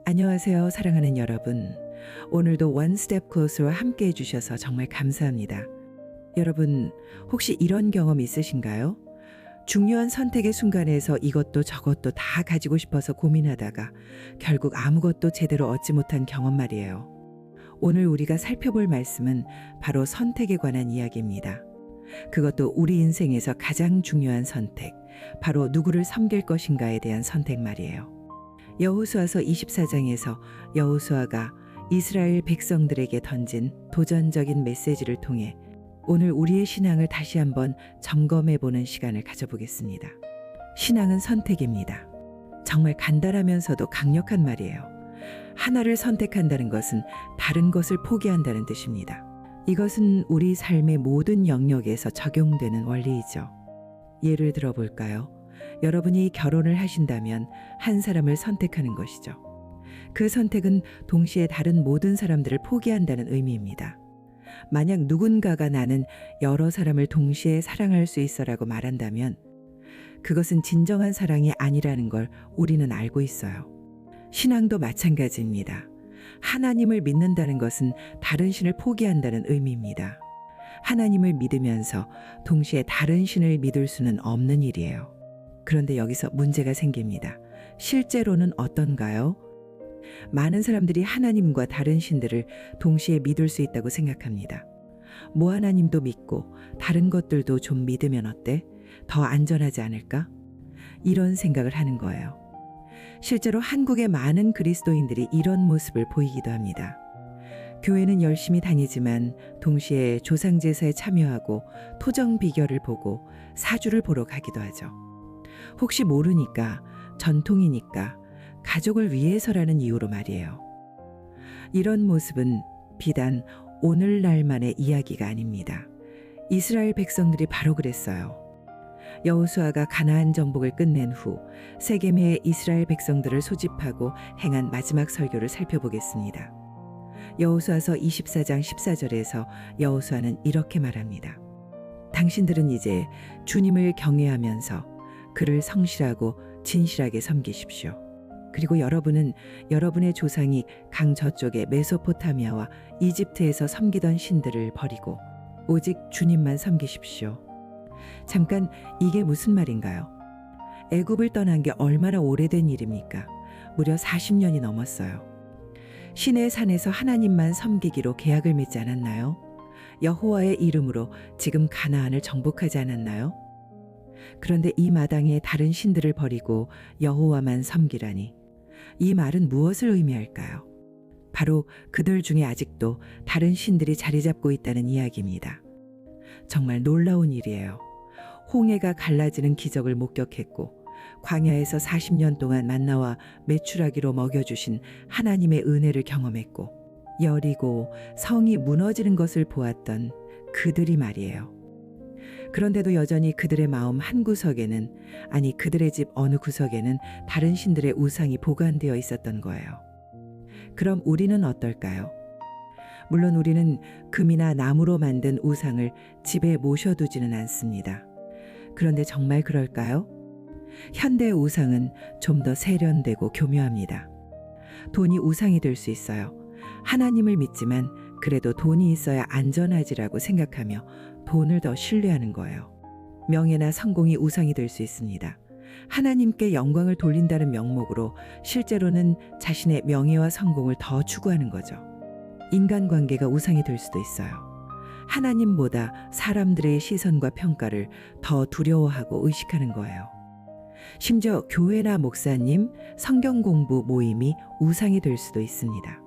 안녕하세요, 사랑하는 여러분. 오늘도 원스텝 코스와 함께 해주셔서 정말 감사합니다. 여러분, 혹시 이런 경험 있으신가요? 중요한 선택의 순간에서 이것도 저것도 다 가지고 싶어서 고민하다가 결국 아무것도 제대로 얻지 못한 경험 말이에요. 오늘 우리가 살펴볼 말씀은 바로 선택에 관한 이야기입니다. 그것도 우리 인생에서 가장 중요한 선택, 바로 누구를 섬길 것인가에 대한 선택 말이에요. 여호수아서 24장에서 여호수아가 이스라엘 백성들에게 던진 도전적인 메시지를 통해 오늘 우리의 신앙을 다시 한번 점검해 보는 시간을 가져보겠습니다. 신앙은 선택입니다. 정말 간단하면서도 강력한 말이에요. 하나를 선택한다는 것은 다른 것을 포기한다는 뜻입니다. 이것은 우리 삶의 모든 영역에서 적용되는 원리이죠. 예를 들어 볼까요? 여러분이 결혼을 하신다면 한 사람을 선택하는 것이죠. 그 선택은 동시에 다른 모든 사람들을 포기한다는 의미입니다. 만약 누군가가 나는 여러 사람을 동시에 사랑할 수 있어라고 말한다면 그것은 진정한 사랑이 아니라는 걸 우리는 알고 있어요. 신앙도 마찬가지입니다. 하나님을 믿는다는 것은 다른 신을 포기한다는 의미입니다. 하나님을 믿으면서 동시에 다른 신을 믿을 수는 없는 일이에요. 그런데 여기서 문제가 생깁니다. 실제로는 어떤가요? 많은 사람들이 하나님과 다른 신들을 동시에 믿을 수 있다고 생각합니다. 뭐 하나님도 믿고 다른 것들도 좀 믿으면 어때? 더 안전하지 않을까? 이런 생각을 하는 거예요. 실제로 한국의 많은 그리스도인들이 이런 모습을 보이기도 합니다. 교회는 열심히 다니지만 동시에 조상제사에 참여하고 토정 비결을 보고 사주를 보러 가기도 하죠. 혹시 모르니까, 전통이니까, 가족을 위해서라는 이유로 말이에요. 이런 모습은 비단 오늘날만의 이야기가 아닙니다. 이스라엘 백성들이 바로 그랬어요. 여호수아가 가나안 정복을 끝낸 후 세겜에 이스라엘 백성들을 소집하고 행한 마지막 설교를 살펴보겠습니다. 여호수아서 24장 14절에서 여호수아는 이렇게 말합니다. 당신들은 이제 주님을 경외하면서 그를 성실하고 진실하게 섬기십시오. 그리고 여러분은 여러분의 조상이 강 저쪽의 메소포타미아와 이집트에서 섬기던 신들을 버리고 오직 주님만 섬기십시오. 잠깐, 이게 무슨 말인가요? 애굽을 떠난 게 얼마나 오래된 일입니까? 무려 40년이 넘었어요. 시내 산에서 하나님만 섬기기로 계약을 맺지 않았나요? 여호와의 이름으로 지금 가나안을 정복하지 않았나요? 그런데 이 마당에 다른 신들을 버리고 여호와만 섬기라니, 이 말은 무엇을 의미할까요? 바로 그들 중에 아직도 다른 신들이 자리 잡고 있다는 이야기입니다. 정말 놀라운 일이에요. 홍해가 갈라지는 기적을 목격했고 광야에서 40년 동안 만나와 메추라기로 먹여주신 하나님의 은혜를 경험했고 여리고 성이 무너지는 것을 보았던 그들이 말이에요. 그런데도 여전히 그들의 마음 한구석에는, 아니 그들의 집 어느 구석에는 다른 신들의 우상이 보관되어 있었던 거예요. 그럼 우리는 어떨까요? 물론 우리는 금이나 나무로 만든 우상을 집에 모셔두지는 않습니다. 그런데 정말 그럴까요? 현대의 우상은 좀 더 세련되고 교묘합니다. 돈이 우상이 될 수 있어요. 하나님을 믿지만 그래도 돈이 있어야 안전하지라고 생각하며 돈을 더 신뢰하는 거예요. 명예나 성공이 우상이 될 수 있습니다. 하나님께 영광을 돌린다는 명목으로 실제로는 자신의 명예와 성공을 더 추구하는 거죠. 인간관계가 우상이 될 수도 있어요. 하나님보다 사람들의 시선과 평가를 더 두려워하고 의식하는 거예요. 심지어 교회나 목사님, 성경 공부 모임이 우상이 될 수도 있습니다.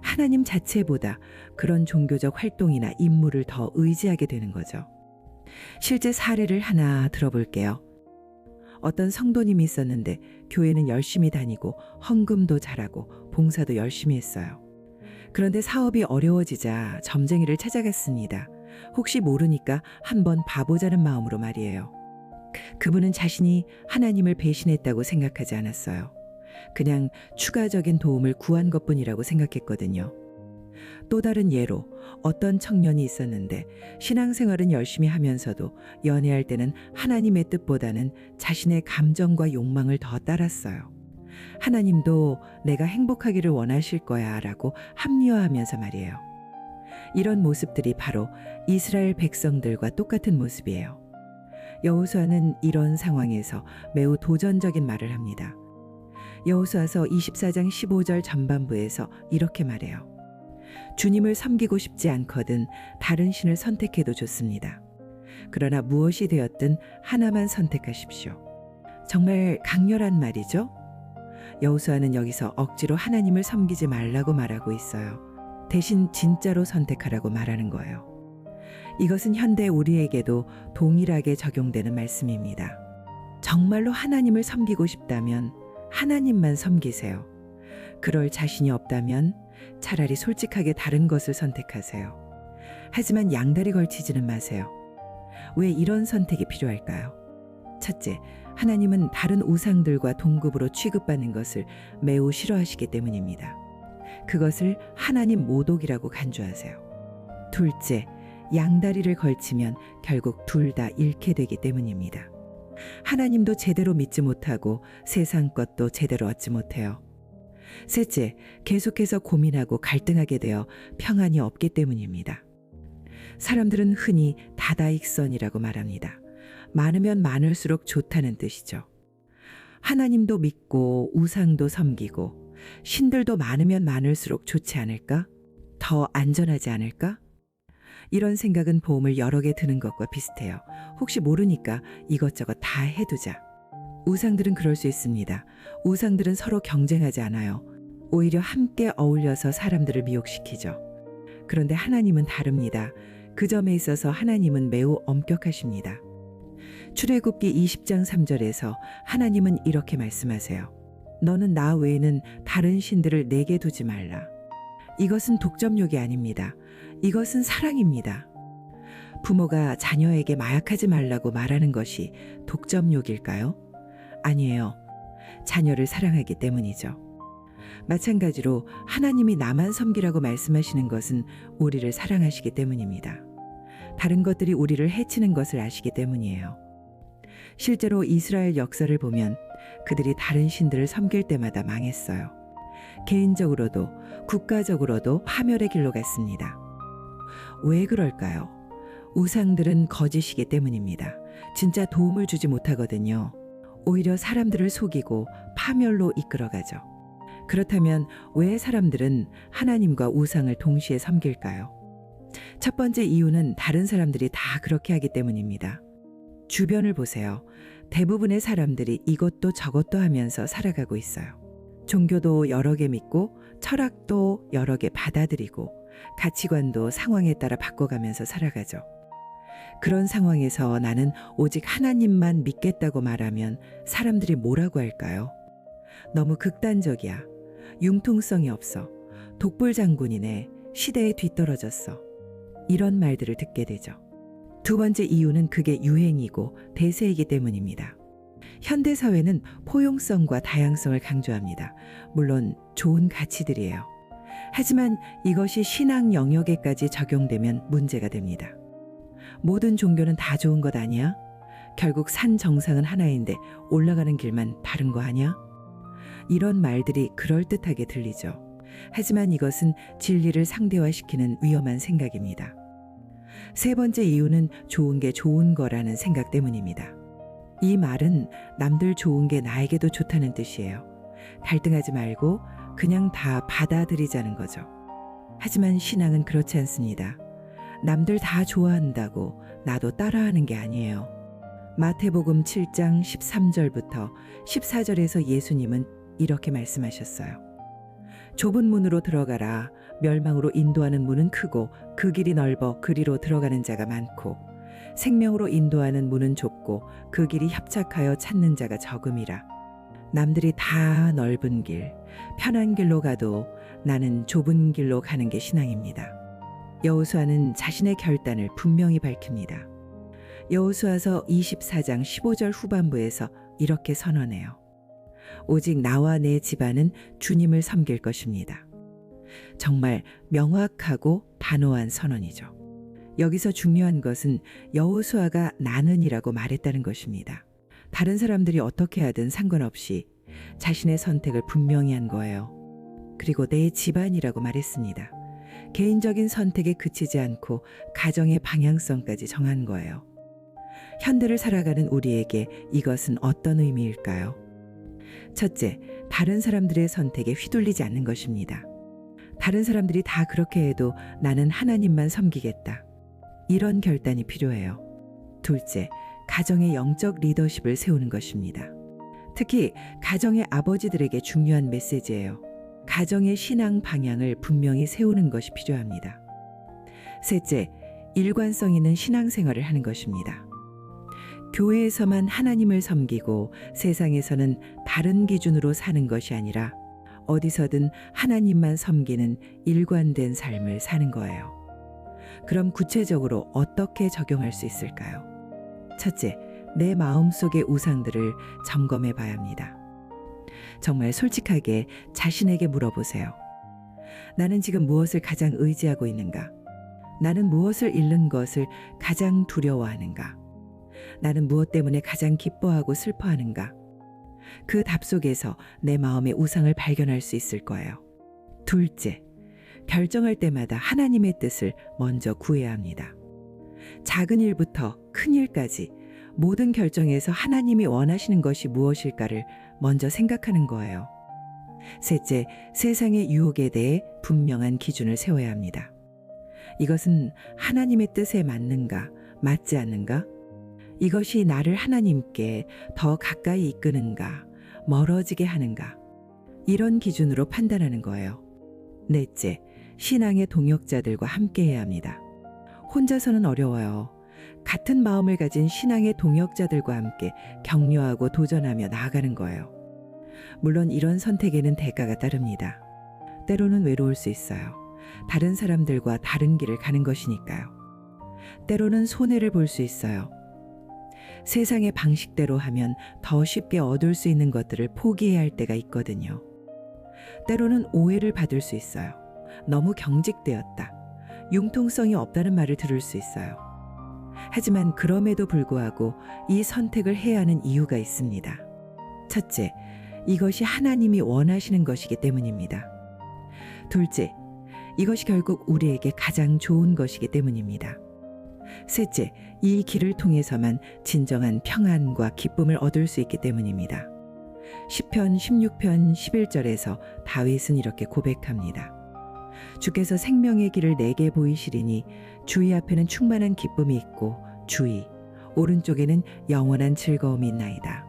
하나님 자체보다 그런 종교적 활동이나 임무를 더 의지하게 되는 거죠. 실제 사례를 하나 들어볼게요. 어떤 성도님이 있었는데 교회는 열심히 다니고 헌금도 잘하고 봉사도 열심히 했어요. 그런데 사업이 어려워지자 점쟁이를 찾아갔습니다. 혹시 모르니까 한번 봐보자는 마음으로 말이에요. 그분은 자신이 하나님을 배신했다고 생각하지 않았어요. 그냥 추가적인 도움을 구한 것뿐이라고 생각했거든요. 또 다른 예로 어떤 청년이 있었는데 신앙생활은 열심히 하면서도 연애할 때는 하나님의 뜻보다는 자신의 감정과 욕망을 더 따랐어요. 하나님도 내가 행복하기를 원하실 거야 라고 합리화하면서 말이에요. 이런 모습들이 바로 이스라엘 백성들과 똑같은 모습이에요. 여호수아는 이런 상황에서 매우 도전적인 말을 합니다. 여호수아서 24장 15절 전반부에서 이렇게 말해요. 주님을 섬기고 싶지 않거든 다른 신을 선택해도 좋습니다. 그러나 무엇이 되었든 하나만 선택하십시오. 정말 강렬한 말이죠. 여호수아는 여기서 억지로 하나님을 섬기지 말라고 말하고 있어요. 대신 진짜로 선택하라고 말하는 거예요. 이것은 현대 우리에게도 동일하게 적용되는 말씀입니다. 정말로 하나님을 섬기고 싶다면 하나님만 섬기세요. 그럴 자신이 없다면 차라리 솔직하게 다른 것을 선택하세요. 하지만 양다리 걸치지는 마세요. 왜 이런 선택이 필요할까요? 첫째, 하나님은 다른 우상들과 동급으로 취급받는 것을 매우 싫어하시기 때문입니다. 그것을 하나님 모독이라고 간주하세요. 둘째, 양다리를 걸치면 결국 둘 다 잃게 되기 때문입니다. 하나님도 제대로 믿지 못하고 세상 것도 제대로 얻지 못해요. 셋째, 계속해서 고민하고 갈등하게 되어 평안이 없기 때문입니다. 사람들은 흔히 다다익선이라고 말합니다. 많으면 많을수록 좋다는 뜻이죠. 하나님도 믿고 우상도 섬기고 신들도 많으면 많을수록 좋지 않을까? 더 안전하지 않을까? 이런 생각은 보험을 여러 개 드는 것과 비슷해요. 혹시 모르니까 이것저것 다 해두자. 우상들은 그럴 수 있습니다. 우상들은 서로 경쟁하지 않아요. 오히려 함께 어울려서 사람들을 미혹시키죠. 그런데 하나님은 다릅니다. 그 점에 있어서 하나님은 매우 엄격하십니다. 출애굽기 20장 3절에서 하나님은 이렇게 말씀하세요. 너는 나 외에는 다른 신들을 내게 두지 말라. 이것은 독점욕이 아닙니다. 이것은 사랑입니다. 부모가 자녀에게 마약하지 말라고 말하는 것이 독점욕일까요? 아니에요. 자녀를 사랑하기 때문이죠. 마찬가지로 하나님이 나만 섬기라고 말씀하시는 것은 우리를 사랑하시기 때문입니다. 다른 것들이 우리를 해치는 것을 아시기 때문이에요. 실제로 이스라엘 역사를 보면 그들이 다른 신들을 섬길 때마다 망했어요. 개인적으로도 국가적으로도 파멸의 길로 갔습니다. 왜 그럴까요? 우상들은 거짓이기 때문입니다. 진짜 도움을 주지 못하거든요. 오히려 사람들을 속이고 파멸로 이끌어가죠. 그렇다면 왜 사람들은 하나님과 우상을 동시에 섬길까요? 첫 번째 이유는 다른 사람들이 다 그렇게 하기 때문입니다. 주변을 보세요. 대부분의 사람들이 이것도 저것도 하면서 살아가고 있어요. 종교도 여러 개 믿고 철학도 여러 개 받아들이고 가치관도 상황에 따라 바꿔가면서 살아가죠. 그런 상황에서 나는 오직 하나님만 믿겠다고 말하면 사람들이 뭐라고 할까요? 너무 극단적이야. 융통성이 없어. 독불장군이네. 시대에 뒤떨어졌어. 이런 말들을 듣게 되죠. 두 번째 이유는 그게 유행이고 대세이기 때문입니다. 현대사회는 포용성과 다양성을 강조합니다. 물론 좋은 가치들이에요. 하지만 이것이 신앙 영역에까지 적용되면 문제가 됩니다. 모든 종교는 다 좋은 것 아니야? 결국 산 정상은 하나인데 올라가는 길만 다른 거 아니야? 이런 말들이 그럴듯하게 들리죠. 하지만 이것은 진리를 상대화시키는 위험한 생각입니다. 세 번째 이유는 좋은 게 좋은 거라는 생각 때문입니다. 이 말은 남들 좋은 게 나에게도 좋다는 뜻이에요. 갈등하지 말고 그냥 다 받아들이자는 거죠. 하지만 신앙은 그렇지 않습니다. 남들 다 좋아한다고 나도 따라하는 게 아니에요. 마태복음 7장 13절부터 14절에서 예수님은 이렇게 말씀하셨어요. 좁은 문으로 들어가라. 멸망으로 인도하는 문은 크고 그 길이 넓어 그리로 들어가는 자가 많고 생명으로 인도하는 문은 좁고 그 길이 협착하여 찾는 자가 적음이라. 남들이 다 넓은 길, 편한 길로 가도 나는 좁은 길로 가는 게 신앙입니다. 여호수아는 자신의 결단을 분명히 밝힙니다. 여호수아서 24장 15절 후반부에서 이렇게 선언해요. 오직 나와 내 집안은 주님을 섬길 것입니다. 정말 명확하고 단호한 선언이죠. 여기서 중요한 것은 여호수아가 나는이라고 말했다는 것입니다. 다른 사람들이 어떻게 하든 상관없이 자신의 선택을 분명히 한 거예요. 그리고 내 집안이라고 말했습니다. 개인적인 선택에 그치지 않고 가정의 방향성까지 정한 거예요. 현대를 살아가는 우리에게 이것은 어떤 의미일까요? 첫째, 다른 사람들의 선택에 휘둘리지 않는 것입니다. 다른 사람들이 다 그렇게 해도 나는 하나님만 섬기겠다. 이런 결단이 필요해요. 둘째, 가정의 영적 리더십을 세우는 것입니다. 특히 가정의 아버지들에게 중요한 메시지예요. 가정의 신앙 방향을 분명히 세우는 것이 필요합니다. 셋째, 일관성 있는 신앙생활을 하는 것입니다. 교회에서만 하나님을 섬기고 세상에서는 다른 기준으로 사는 것이 아니라 어디서든 하나님만 섬기는 일관된 삶을 사는 거예요. 그럼 구체적으로 어떻게 적용할 수 있을까요? 첫째, 내 마음속의 우상들을 점검해 봐야 합니다. 정말 솔직하게 자신에게 물어보세요. 나는 지금 무엇을 가장 의지하고 있는가? 나는 무엇을 잃는 것을 가장 두려워하는가? 나는 무엇 때문에 가장 기뻐하고 슬퍼하는가? 그 답 속에서 내 마음의 우상을 발견할 수 있을 거예요. 둘째, 결정할 때마다 하나님의 뜻을 먼저 구해야 합니다. 작은 일부터 큰 일까지 모든 결정에서 하나님이 원하시는 것이 무엇일까를 먼저 생각하는 거예요. 셋째, 세상의 유혹에 대해 분명한 기준을 세워야 합니다. 이것은 하나님의 뜻에 맞는가, 맞지 않는가? 이것이 나를 하나님께 더 가까이 이끄는가, 멀어지게 하는가? 이런 기준으로 판단하는 거예요. 넷째, 신앙의 동역자들과 함께해야 합니다. 혼자서는 어려워요. 같은 마음을 가진 신앙의 동역자들과 함께 격려하고 도전하며 나아가는 거예요. 물론 이런 선택에는 대가가 따릅니다. 때로는 외로울 수 있어요. 다른 사람들과 다른 길을 가는 것이니까요. 때로는 손해를 볼 수 있어요. 세상의 방식대로 하면 더 쉽게 얻을 수 있는 것들을 포기해야 할 때가 있거든요. 때로는 오해를 받을 수 있어요. 너무 경직되었다. 융통성이 없다는 말을 들을 수 있어요. 하지만 그럼에도 불구하고 이 선택을 해야 하는 이유가 있습니다. 첫째, 이것이 하나님이 원하시는 것이기 때문입니다. 둘째, 이것이 결국 우리에게 가장 좋은 것이기 때문입니다. 셋째, 이 길을 통해서만 진정한 평안과 기쁨을 얻을 수 있기 때문입니다. 시편 16편 11절에서 다윗은 이렇게 고백합니다. 주께서 생명의 길을 내게 보이시리니 주의 앞에는 충만한 기쁨이 있고 주의 오른쪽에는 영원한 즐거움이 있나이다.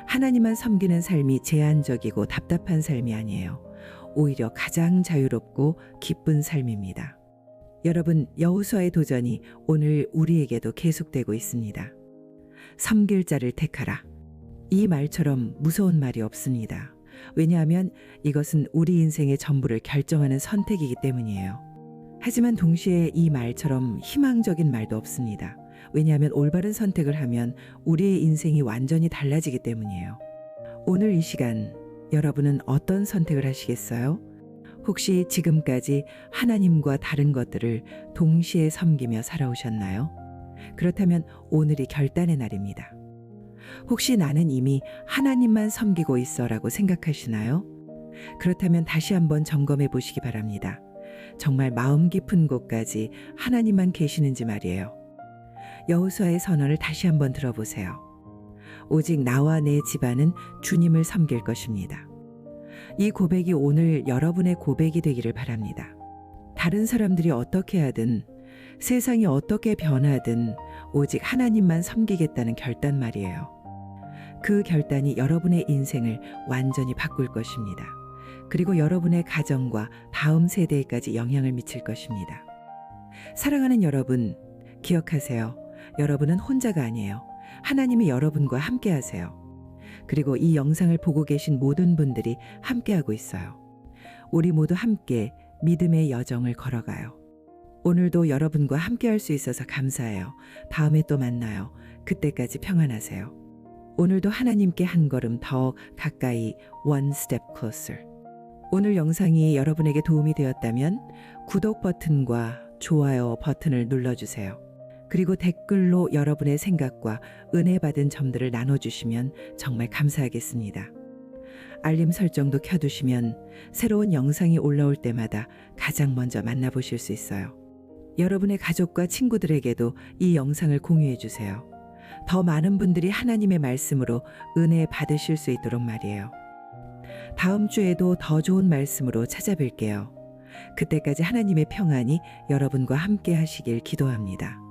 하나님만 섬기는 삶이 제한적이고 답답한 삶이 아니에요. 오히려 가장 자유롭고 기쁜 삶입니다. 여러분, 여호수아의 도전이 오늘 우리에게도 계속되고 있습니다. 섬길 자를 택하라. 이 말처럼 무서운 말이 없습니다. 왜냐하면 이것은 우리 인생의 전부를 결정하는 선택이기 때문이에요. 하지만 동시에 이 말처럼 희망적인 말도 없습니다. 왜냐하면 올바른 선택을 하면 우리의 인생이 완전히 달라지기 때문이에요. 오늘 이 시간 여러분은 어떤 선택을 하시겠어요? 혹시 지금까지 하나님과 다른 것들을 동시에 섬기며 살아오셨나요? 그렇다면 오늘이 결단의 날입니다. 혹시 나는 이미 하나님만 섬기고 있어라고 생각하시나요? 그렇다면 다시 한번 점검해 보시기 바랍니다. 정말 마음 깊은 곳까지 하나님만 계시는지 말이에요. 여호수아의 선언을 다시 한번 들어보세요. 오직 나와 내 집안은 주님을 섬길 것입니다. 이 고백이 오늘 여러분의 고백이 되기를 바랍니다. 다른 사람들이 어떻게 하든 세상이 어떻게 변하든 오직 하나님만 섬기겠다는 결단 말이에요. 그 결단이 여러분의 인생을 완전히 바꿀 것입니다. 그리고 여러분의 가정과 다음 세대에까지 영향을 미칠 것입니다. 사랑하는 여러분, 기억하세요. 여러분은 혼자가 아니에요. 하나님이 여러분과 함께 하세요. 그리고 이 영상을 보고 계신 모든 분들이 함께하고 있어요. 우리 모두 함께 믿음의 여정을 걸어가요. 오늘도 여러분과 함께할 수 있어서 감사해요. 다음에 또 만나요. 그때까지 평안하세요. 오늘도 하나님께 한 걸음 더 가까이 One Step Closer. 오늘 영상이 여러분에게 도움이 되었다면 구독 버튼과 좋아요 버튼을 눌러주세요. 그리고 댓글로 여러분의 생각과 은혜 받은 점들을 나눠주시면 정말 감사하겠습니다. 알림 설정도 켜두시면 새로운 영상이 올라올 때마다 가장 먼저 만나보실 수 있어요. 여러분의 가족과 친구들에게도 이 영상을 공유해 주세요. 더 많은 분들이 하나님의 말씀으로 은혜 받으실 수 있도록 말이에요. 다음 주에도 더 좋은 말씀으로 찾아뵐게요. 그때까지 하나님의 평안이 여러분과 함께 하시길 기도합니다.